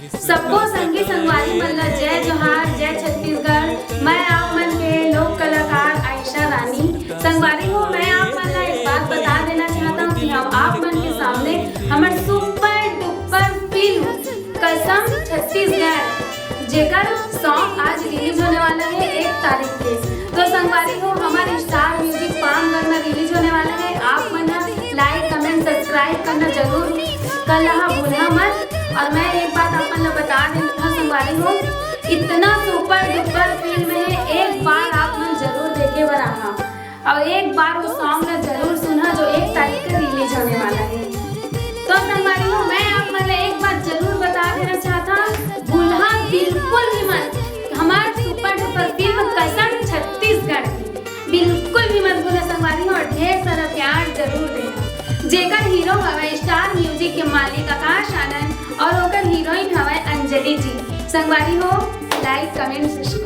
सबको संगी संगवारी मल्ला जय जोहार जय छत्तीसगढ़। मैं आप मन के लोक कलाकार आयशा रानी संगवारी हूँ। मैं आप मन ला एक बात बता देना चाहता हूँ कि हम आप मन के सामने हमारे सुपर डुपर फिल्म कसम छत्तीसगढ़ जेकर सॉन्ग आज रिलीज होने वाला है 1 तारीख के। तो संगवारी हो हमारे स्टार म्यूजिक पामगढ़ में रिलीज होने वाला है। आप मन लाइक कमेंट सब्सक्राइब करना जरूर कर रहा भूलना मत। और मैं एक बात आप मन बता देना संगवारी हो, इतना सुपर डुपर फिल्म है, एक बार आप मन जरूर देखे बर आहा और एक बार वो सॉन्ग में जरूर सुना जो 1 तारीख को रिलीज होने वाला है। तो संगवारी हो मैं आप मन एक बात जरूर बता देना चाहता हूँ, भूलना बिल्कुल भी मत। हमारे सुपर डुपर फिल्म कसम छत्तीसगढ़ की बिल्कुल भी मत भूले संगवारी हो, और ढेर सारा प्यार जरूर देना। जेकर हीरो हवे स्टार म्यूजिक के मालिक आकाश आनंद और ओकर हीरोइन हवे अंजलि जी। संगवारी हो लाइक कमेंट